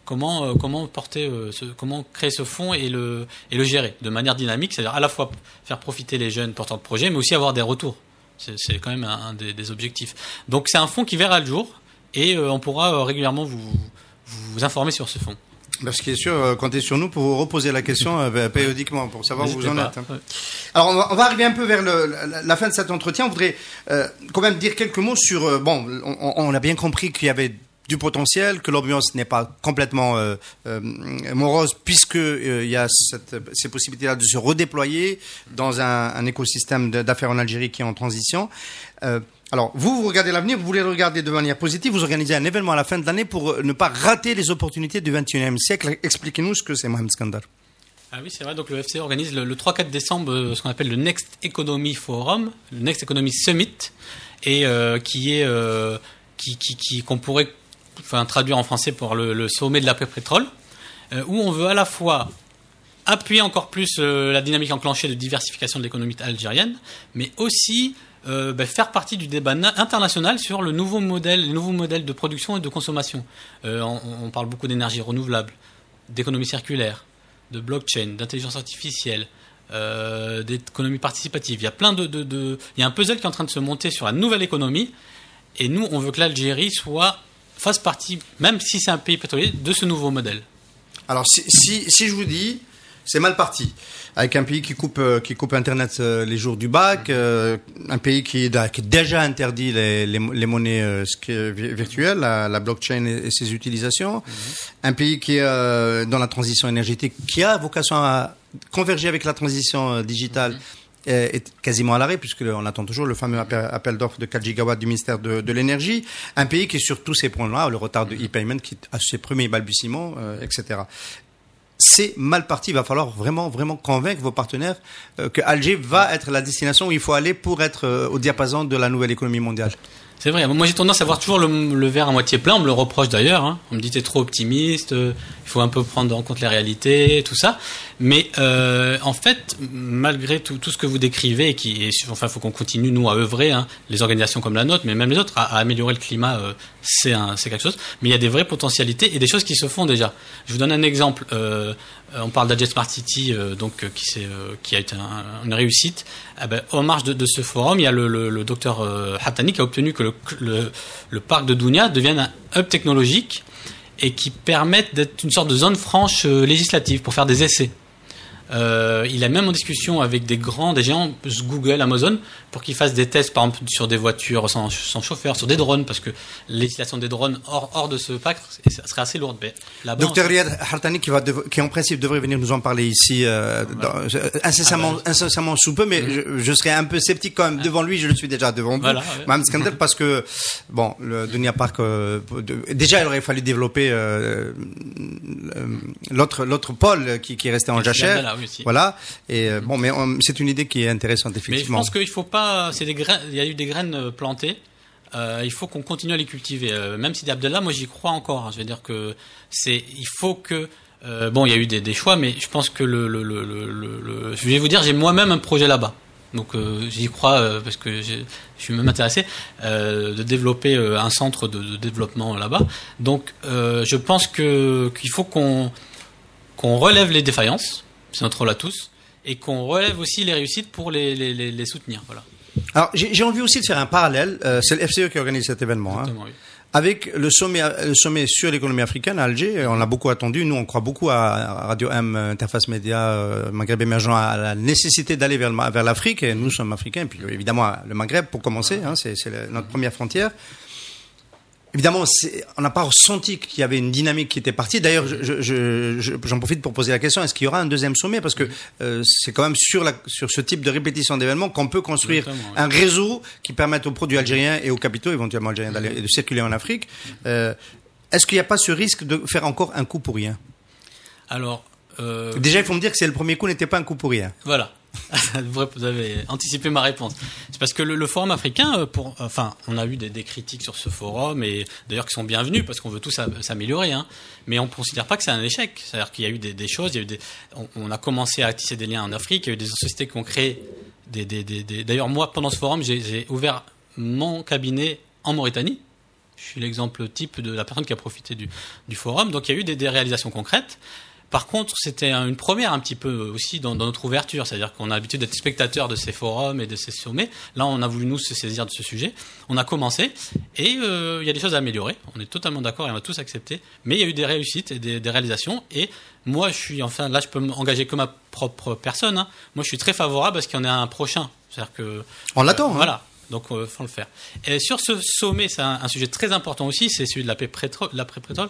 Speaker 4: comment porter, comment créer ce fonds et le gérer de manière dynamique, c'est-à-dire à la fois faire profiter les jeunes porteurs de projets, mais aussi avoir des retours. C'est quand même un des objectifs. Donc c'est un fonds qui verra le jour et on pourra régulièrement vous informer sur ce fonds.
Speaker 3: Ce qui est sûr, comptez sur nous pour vous reposer la question périodiquement pour savoir où vous en êtes.
Speaker 4: Ouais.
Speaker 3: Alors on va arriver un peu vers la fin de cet entretien. On voudrait quand même dire quelques mots sur... on a bien compris qu'il y avait du potentiel, que l'ambiance n'est pas complètement morose, puisque il y a ces possibilités-là de se redéployer dans un écosystème d'affaires en Algérie qui est en transition. Alors, vous regardez l'avenir, vous voulez le regarder de manière positive, vous organisez un événement à la fin de l'année pour ne pas rater les opportunités du XXIe siècle. Expliquez-nous ce que c'est, Mohamed Skandar.
Speaker 4: Ah oui, c'est vrai. Donc le FCE organise le 3-4 décembre ce qu'on appelle le Next Economy Forum, le Next Economy Summit. et qu'on pourrait traduire en français pour le sommet de l'après-pétrole, où on veut à la fois appuyer encore plus la dynamique enclenchée de diversification de l'économie algérienne, mais aussi faire partie du débat international sur les nouveaux modèles de production et de consommation. On parle beaucoup d'énergie renouvelable, d'économie circulaire, de blockchain, d'intelligence artificielle, d'économie participative. Il y a il y a un puzzle qui est en train de se monter sur la nouvelle économie, et nous, on veut que l'Algérie fasse partie, même si c'est un pays pétrolier, de ce nouveau modèle.
Speaker 3: Alors, si je vous dis, c'est mal parti. Avec un pays qui coupe Internet les jours du bac, un pays qui déjà interdit les monnaies virtuelles, la blockchain et ses utilisations, un pays qui est dans la transition énergétique, qui a vocation à converger avec la transition digitale, est quasiment à l'arrêt, puisqu'on attend toujours le fameux appel d'offres de 4 gigawatts du ministère de l'énergie. Un pays qui est sur tous ces points-là, le retard de e-payment, qui a ses premiers balbutiements, etc. C'est mal parti. Il va falloir vraiment, vraiment convaincre vos partenaires que Alger va être la destination où il faut aller pour être au diapason de la nouvelle économie mondiale.
Speaker 4: C'est vrai. Moi, j'ai tendance à voir toujours le verre à moitié plein. On me le reproche d'ailleurs. On me dit t'es trop optimiste. Il faut un peu prendre en compte les réalités, tout ça. Mais en fait, malgré tout ce que vous décrivez, il faut qu'on continue nous à œuvrer, les organisations comme la nôtre, mais même les autres, à améliorer le climat. C'est quelque chose. Mais il y a des vraies potentialités et des choses qui se font déjà. Je vous donne un exemple. On parle d'Alger Smart City, qui a été une réussite. En marge de ce forum, il y a le docteur Hattani qui a obtenu que le parc de Dounia devienne un hub technologique et qui permette d'être une sorte de zone franche législative pour faire des essais. Il est même en discussion avec des géants, Google, Amazon, pour qu'ils fassent des tests, par exemple, sur des voitures sans chauffeur, sur des drones, parce que l'utilisation des drones hors de ce pacte serait assez lourde.
Speaker 3: Docteur Riyad Hartani, qui en principe devrait venir nous en parler ici, incessamment sous peu, mais je serais un peu sceptique quand même devant lui, je le suis déjà devant vous, Mme Skandel, parce que, le Dounia Park, déjà, il aurait fallu développer l'autre pôle qui est resté en jachère. Voilà. Et mais c'est une idée qui est intéressante, effectivement.
Speaker 4: Mais je pense qu'il faut pas. Il y a eu des graines plantées. Il faut qu'on continue à les cultiver. Même si Abdellah, moi j'y crois encore. Je veux dire que il faut que. Il y a eu des choix, mais je pense que je vais vous dire, j'ai moi-même un projet là-bas. Donc j'y crois parce que je suis même intéressé de développer un centre de développement là-bas. Donc je pense qu'il faut qu'on relève les défaillances. C'est notre rôle à tous, et qu'on relève aussi les réussites pour les soutenir. Voilà.
Speaker 3: Alors, j'ai envie aussi de faire un parallèle. C'est le FCE qui organise cet événement. Oui. Avec le sommet sur l'économie africaine à Alger. On l'a beaucoup attendu. Nous, on croit beaucoup à Radio M, Interface Média, Maghreb émergent, à la nécessité d'aller vers l'Afrique. Et nous sommes africains. Et puis, évidemment, le Maghreb, pour commencer. C'est notre première frontière. Évidemment, on n'a pas ressenti qu'il y avait une dynamique qui était partie. D'ailleurs, j'en profite pour poser la question, est-ce qu'il y aura un deuxième sommet? Parce que c'est quand même sur ce type de répétition d'événements qu'on peut construire un réseau qui permette aux produits algériens et aux capitaux éventuellement algériens de circuler en Afrique. Est-ce qu'il n'y a pas ce risque de faire encore un coup pour rien? Alors, déjà, il faut me dire que le premier coup n'était pas un coup pour rien.
Speaker 4: Voilà. Vous avez anticipé ma réponse. C'est parce que le forum africain, on a eu des critiques sur ce forum, et d'ailleurs qui sont bienvenus parce qu'on veut tous s'améliorer, mais on ne considère pas que c'est un échec. C'est-à-dire qu'il y a eu des choses, on a commencé à tisser des liens en Afrique, il y a eu des sociétés qui ont créé D'ailleurs, moi, pendant ce forum, j'ai ouvert mon cabinet en Mauritanie. Je suis l'exemple type de la personne qui a profité du forum. Donc, il y a eu des réalisations concrètes. Par contre, c'était une première un petit peu aussi dans notre ouverture, c'est-à-dire qu'on a l'habitude d'être spectateur de ces forums et de ces sommets. Là, on a voulu nous se saisir de ce sujet. On a commencé et il y a des choses à améliorer. On est totalement d'accord et on a tous accepté. Mais il y a eu des réussites et des réalisations. Et moi, là, je peux m'engager comme ma propre personne. Moi, je suis très favorable à ce qu'il y en ait un prochain. C'est-à-dire que
Speaker 3: on l'attend.
Speaker 4: Voilà. Donc, faut le faire. Et sur ce sommet, c'est un sujet très important aussi, c'est celui de l'après-pétrole.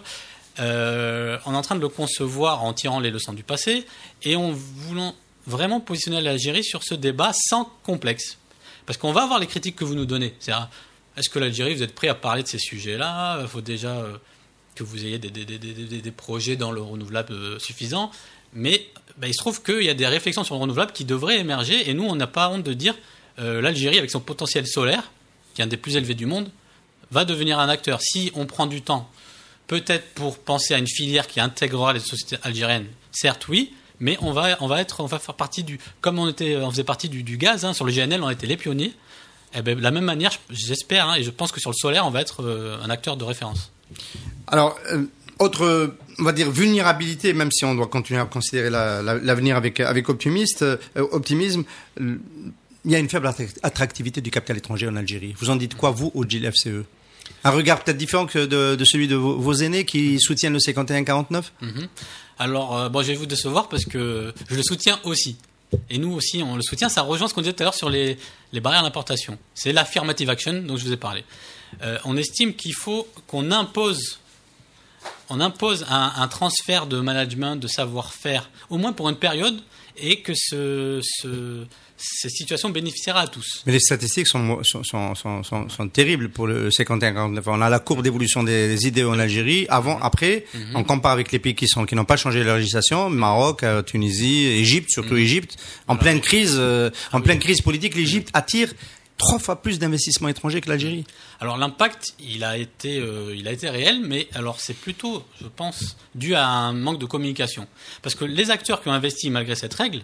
Speaker 4: On est en train de le concevoir en tirant les leçons du passé et en voulant vraiment positionner l'Algérie sur ce débat sans complexe. Parce qu'on va avoir les critiques que vous nous donnez. C'est-à-dire, est-ce que l'Algérie, vous êtes prêt à parler de ces sujets-là? Il faut déjà que vous ayez des projets dans le renouvelable suffisant. Mais il se trouve qu'il y a des réflexions sur le renouvelable qui devraient émerger et nous, on n'a pas honte de dire l'Algérie, avec son potentiel solaire, qui est un des plus élevés du monde, va devenir un acteur. Si on prend du temps, peut-être pour penser à une filière qui intégrera les sociétés algériennes, certes oui, mais on va faire partie comme on faisait partie du gaz, hein, sur le GNL, on était les pionniers. Et ben, de la même manière, j'espère, hein, et je pense que sur le solaire, on va être un acteur de référence.
Speaker 3: Alors, autre, on va dire, vulnérabilité, même si on doit continuer à considérer l'avenir avec optimisme, il y a une faible attractivité du capital étranger en Algérie. Vous en dites quoi, vous, au GIL FCE? Un regard peut-être différent que de celui de vos aînés qui soutiennent le 51-49 ?
Speaker 4: Alors, je vais vous décevoir parce que je le soutiens aussi. Et nous aussi, on le soutient. Ça rejoint ce qu'on disait tout à l'heure sur les barrières d'importation. C'est l'affirmative action dont je vous ai parlé. On estime qu'il faut qu'on impose un transfert de management, de savoir-faire, au moins pour une période, et que cette situation bénéficiera à tous.
Speaker 3: Mais les statistiques sont terribles pour le 51-49. On a la courbe d'évolution des idées en Algérie, avant, après. On compare avec les pays qui n'ont pas changé leur législation, Maroc, Tunisie, Égypte, surtout Égypte. En pleine crise politique, l'Égypte attire 3 fois plus d'investissements étrangers que l'Algérie.
Speaker 4: Alors l'impact, il a été réel, mais alors c'est plutôt, je pense, dû à un manque de communication. Parce que les acteurs qui ont investi malgré cette règle,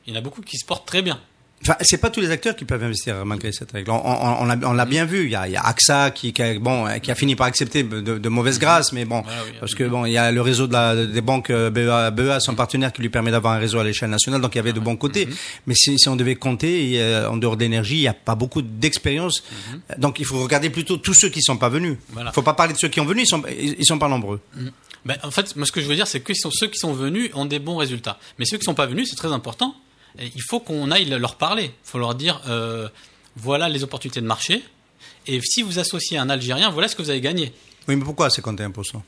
Speaker 4: il y en a beaucoup qui se portent très bien.
Speaker 3: Enfin, c'est pas tous les acteurs qui peuvent investir malgré cette règle. On l'a bien vu. Il y a AXA qui a fini par accepter de mauvaise grâce, mais bon, parce que il y a le réseau des banques BEA, son partenaire, qui lui permet d'avoir un réseau à l'échelle nationale, donc il y avait de bons côtés. Mais si on devait compter, en dehors d'énergie, il n'y a pas beaucoup d'expérience. Donc il faut regarder plutôt tous ceux qui sont pas venus. Il faut pas parler de ceux qui ont venus, ils sont pas nombreux.
Speaker 4: En fait, moi, ce que je veux dire, c'est que ceux qui sont venus ont des bons résultats. Mais ceux qui sont pas venus, c'est très important. Il faut qu'on aille leur parler. Il faut leur dire, voilà les opportunités de marché. Et si vous associez un Algérien, voilà ce que vous avez gagné.
Speaker 3: Oui, mais pourquoi 51%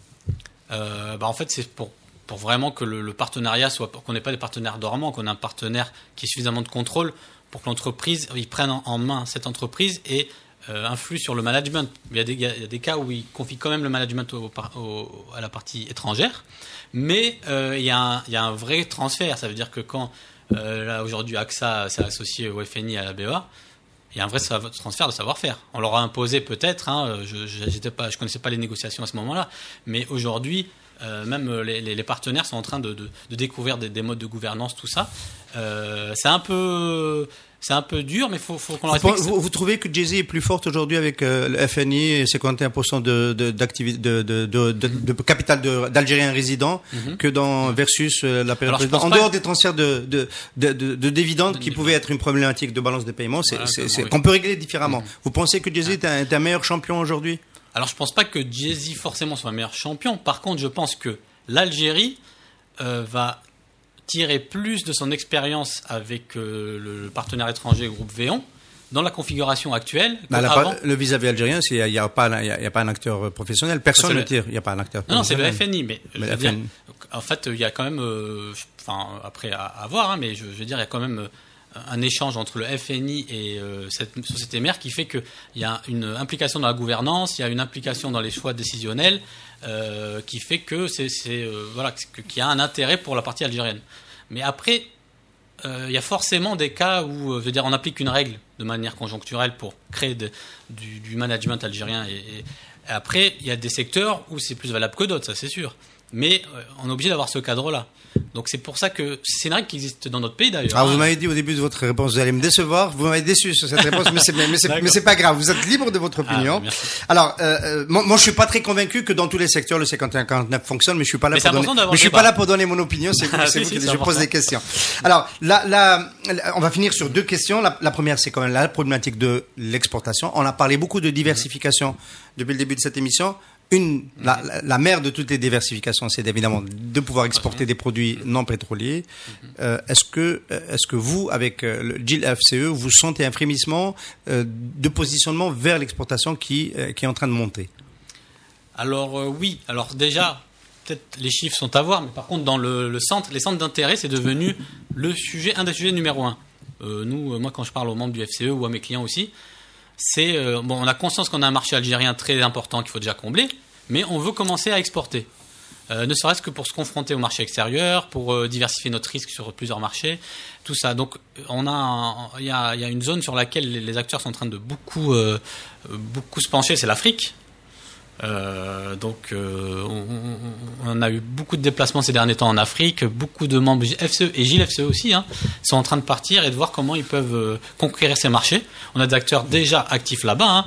Speaker 4: En fait, c'est pour vraiment que le partenariat soit, qu'on n'ait pas des partenaires dormants, qu'on ait un partenaire qui ait suffisamment de contrôle pour que l'entreprise, ils prennent en main cette entreprise et influent sur le management. Il y a des cas où ils confient quand même le management à la partie étrangère, mais il y a un vrai transfert. Ça veut dire que quand là aujourd'hui AXA s'est associé au FNI à la BEA, il y a un vrai transfert de savoir-faire. On leur a imposé peut-être, je connaissais pas les négociations à ce moment-là, mais aujourd'hui même les partenaires sont en train de découvrir des modes de gouvernance, tout ça. C'est un peu dur, mais faut qu'on leur explique.
Speaker 3: Vous trouvez que Jay-Z est plus forte aujourd'hui avec le FNI et 51% de capital d'Algériens résidents que versus la période précédente? En dehors des transferts de dividendes qui pouvaient être une problématique de balance des paiements, qu'on peut régler différemment. Vous pensez que Jay-Z est un meilleur champion aujourd'hui?
Speaker 4: Alors je pense pas que Jay-Z forcément soit un meilleur champion. Par contre, je pense que l'Algérie va tirer plus de son expérience avec le partenaire étranger groupe Véon dans la configuration actuelle.
Speaker 3: Le vis-à-vis algérien, il n'y a pas un acteur professionnel. Personne ne tire. Il n'y a pas un acteur professionnel.
Speaker 4: Non, c'est le FNI. Mais je veux dire, en fait, il y a quand même, après à voir, mais je veux dire, il y a quand même un échange entre le FNI et cette société mère qui fait qu'il y a une implication dans la gouvernance, il y a une implication dans les choix décisionnels qui fait que qu'il y a un intérêt pour la partie algérienne. Mais après, il y a forcément des cas où, je veux dire, on applique une règle de manière conjoncturelle pour créer du management algérien. Et après, il y a des secteurs où c'est plus valable que d'autres, ça c'est sûr. Mais on est obligé d'avoir ce cadre-là. Donc c'est pour ça que c'est une règle qui existe dans notre pays d'ailleurs.
Speaker 3: Alors vous m'avez dit au début de votre réponse, vous allez me décevoir. Vous m'avez déçu sur cette réponse, mais c'est pas grave. Vous êtes libre de votre opinion. Alors moi je suis pas très convaincu que dans tous les secteurs le 51-49 fonctionne, mais je suis pas là pour donner mon opinion. C'est vous qui je pose des questions. Alors là, on va finir sur 2 questions. La première, c'est quand même la problématique de l'exportation. On a parlé beaucoup de diversification depuis le début de cette émission. La mère de toutes les diversifications, c'est évidemment de pouvoir exporter des produits non pétroliers. Est-ce que vous, avec le GIL FCE, vous sentez un frémissement de positionnement vers l'exportation qui est en train de monter?
Speaker 4: Alors oui. Alors déjà, peut-être les chiffres sont à voir, mais par contre dans les centres d'intérêt, c'est devenu un des sujets numéro 1. Moi, quand je parle aux membres du FCE ou à mes clients aussi, on a conscience qu'on a un marché algérien très important qu'il faut déjà combler, mais on veut commencer à exporter. ne serait-ce que pour se confronter au marché extérieur, pour diversifier notre risque sur plusieurs marchés, tout ça. Donc il y a une zone sur laquelle les acteurs sont en train de beaucoup se pencher, c'est l'Afrique. On a eu beaucoup de déplacements ces derniers temps en Afrique, beaucoup de membres FCE et GIL-FCE aussi sont en train de partir et de voir comment ils peuvent conquérir ces marchés. On a des acteurs déjà actifs là-bas,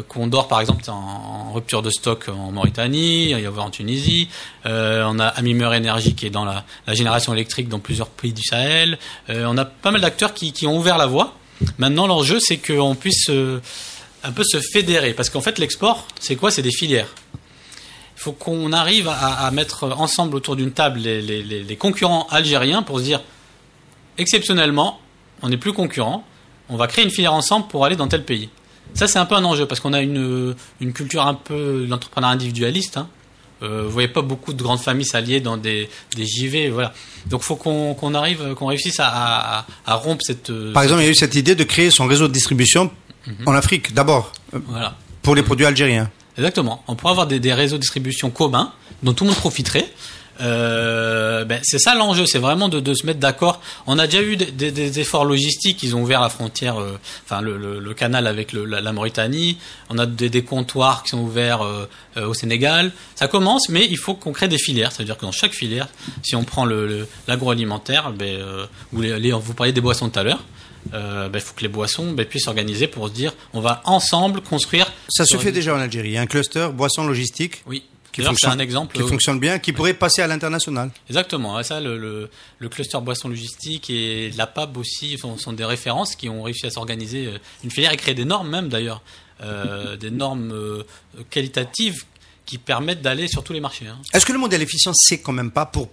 Speaker 4: Condor par exemple en rupture de stock en Mauritanie, il y a en Tunisie, on a Amimer Energy qui est dans la génération électrique dans plusieurs pays du Sahel, on a pas mal d'acteurs qui ont ouvert la voie. Maintenant l'enjeu c'est qu'on puisse un peu se fédérer, parce qu'en fait l'export c'est quoi? C'est des filières. Il faut qu'on arrive à mettre ensemble autour d'une table les concurrents algériens pour se dire exceptionnellement on n'est plus concurrents, on va créer une filière ensemble pour aller dans tel pays. Ça c'est un peu un enjeu parce qu'on a une culture un peu d'entrepreneur individualiste. Vous voyez pas beaucoup de grandes familles s'allier dans des JV, voilà. Donc faut qu'on arrive, qu'on réussisse à rompre cette.
Speaker 3: Par exemple, il y a eu cette idée de créer son réseau de distribution en Afrique d'abord,
Speaker 4: voilà,
Speaker 3: pour les produits algériens.
Speaker 4: Exactement. On pourrait avoir des réseaux de distribution communs dont tout le monde profiterait. C'est ça l'enjeu, c'est vraiment de se mettre d'accord. On a déjà eu des efforts logistiques, ils ont ouvert la frontière, le canal avec la Mauritanie. On a des comptoirs qui sont ouverts au Sénégal. Ça commence, mais il faut qu'on crée des filières. C'est-à-dire que dans chaque filière, si on prend l'agroalimentaire, vous parliez des boissons tout à l'heure. Il faut que les boissons puissent s'organiser pour se dire on va ensemble construire.
Speaker 3: Ça se fait déjà en Algérie. Il y a un cluster boissons logistiques.
Speaker 4: Oui.
Speaker 3: Qui fonctionne bien, qui pourrait passer à l'international.
Speaker 4: Exactement. Ça, le cluster boissons logistiques et la PAB aussi sont des références qui ont réussi à s'organiser une filière et créer des normes même d'ailleurs, des normes qualitatives qui permettent d'aller sur tous les marchés.
Speaker 3: Est-ce que le modèle efficient c'est quand même pas pour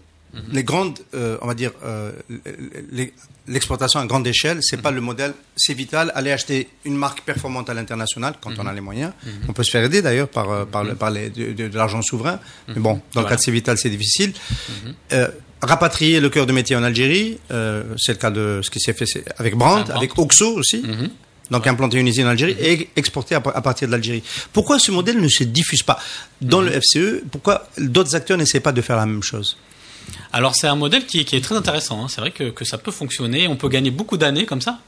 Speaker 3: les grandes, on va dire, l'exportation à grande échelle, c'est pas le modèle, c'est vital. Aller acheter une marque performante à l'international quand on a les moyens. On peut se faire aider d'ailleurs par de l'argent souverain. Mais bon, dans le cas de c'est vital, c'est difficile. Rapatrier le cœur de métier en Algérie, c'est le cas de ce qui s'est fait avec Brandt, avec Oxo aussi. Donc implanter une usine en Algérie et exporter à partir de l'Algérie. Pourquoi ce modèle ne se diffuse pas dans le FCE? Pourquoi d'autres acteurs n'essaient pas de faire la même chose?
Speaker 4: Alors c'est un modèle qui est très intéressant. C'est vrai que ça peut fonctionner. On peut gagner beaucoup d'années comme ça.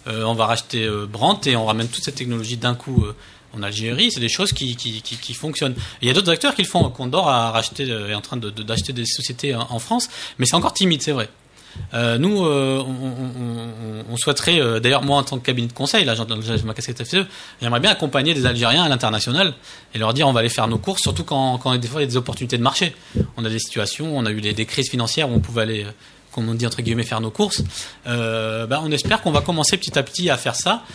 Speaker 4: On va racheter Brandt et on ramène toute cette technologie d'un coup en Algérie. C'est des choses qui fonctionnent. Et il y a d'autres acteurs qui le font. Condor est en train d'acheter des sociétés en France, mais c'est encore timide, c'est vrai. Nous, on souhaiterait, d'ailleurs moi en tant que cabinet de conseil, là j'ai ma casquette FCE, j'aimerais bien accompagner des Algériens à l'international et leur dire on va aller faire nos courses, surtout quand des fois il y a des opportunités de marché. On a des situations, on a eu des crises financières où on pouvait aller, comme on dit entre guillemets, faire nos courses. On espère qu'on va commencer petit à petit à faire ça,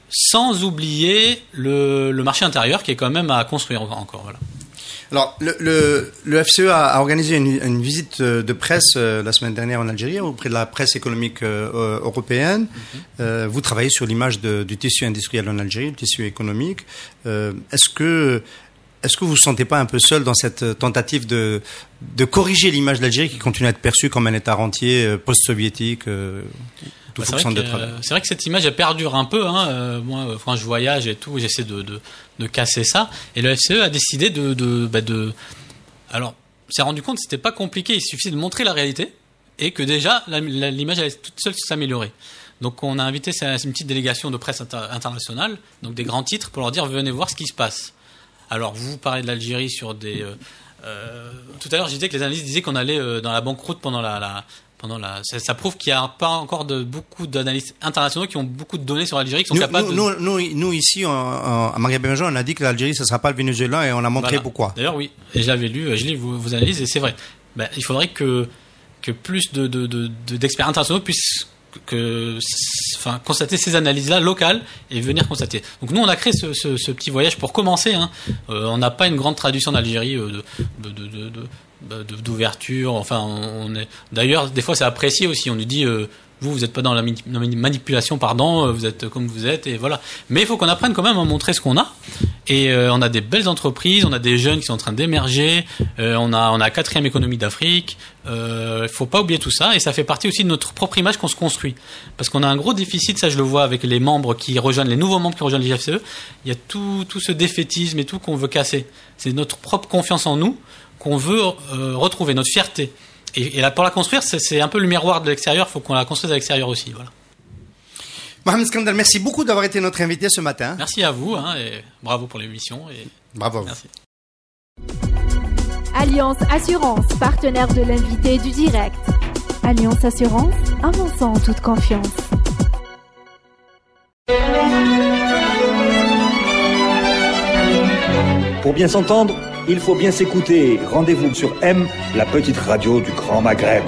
Speaker 4: sans oublier le marché intérieur qui est quand même à construire encore. Voilà.
Speaker 3: Alors, le FCE a organisé une visite de presse la semaine dernière en Algérie auprès de la presse économique européenne. Vous travaillez sur l'image du tissu industriel en Algérie, le tissu économique. Est-ce que vous ne vous sentez pas un peu seul dans cette tentative de corriger l'image de l'Algérie qui continue à être perçue comme un État rentier post-soviétique
Speaker 4: c'est vrai que cette image elle perdure un peu. Moi, quand je voyage et tout, j'essaie de casser ça. Et le FCE a décidé alors, s'est rendu compte que c'était pas compliqué. Il suffisait de montrer la réalité et que déjà l'image allait toute seule s'améliorer. Donc, on a invité une petite délégation de presse internationale, donc des grands titres, pour leur dire venez voir ce qui se passe. Alors, vous parlez de l'Algérie sur des. Tout à l'heure, je disais que les analystes disaient qu'on allait dans la banqueroute pendant ça prouve qu'il n'y a pas encore beaucoup d'analystes internationaux qui ont beaucoup de données sur l'Algérie, qui sont capables de...
Speaker 3: Nous ici, à Maria-Béjangeon, on a dit que l'Algérie, ça ne sera pas le Venezuela et on a montré pourquoi.
Speaker 4: D'ailleurs, oui. Et je l'avais lu, je lis vos analyses et c'est vrai. Il faudrait que plus d'experts internationaux puissent constater ces analyses-là locales et venir constater. Donc nous, on a créé ce petit voyage pour commencer. On n'a pas une grande tradition d'Algérie d'ouverture. Enfin, on est. D'ailleurs, des fois, c'est apprécié aussi. On nous dit, vous n'êtes pas dans la manipulation, vous êtes comme vous êtes, et voilà. Mais il faut qu'on apprenne quand même à montrer ce qu'on a. Et on a des belles entreprises, on a des jeunes qui sont en train d'émerger. On a la 4e économie d'Afrique. Faut pas oublier tout ça, et ça fait partie aussi de notre propre image qu'on se construit. Parce qu'on a un gros déficit, ça je le vois avec les membres qui rejoignent, les nouveaux membres qui rejoignent l'IFCE. Il y a tout ce défaitisme et tout qu'on veut casser. C'est notre propre confiance en nous qu'on veut retrouver, notre fierté. Et là, pour la construire, c'est un peu le miroir de l'extérieur. Il faut qu'on la construise à l'extérieur aussi. Voilà.
Speaker 3: Mohamed Skandal, merci beaucoup d'avoir été notre invité ce matin.
Speaker 4: Merci à vous, et bravo pour l'émission. Et
Speaker 3: bravo à vous.
Speaker 4: Merci.
Speaker 1: Alliance Assurance, partenaire de l'invité du direct. Alliance Assurance, avançant en toute confiance.
Speaker 2: Pour bien s'entendre, il faut bien s'écouter. Rendez-vous sur M, la petite radio du Grand Maghreb.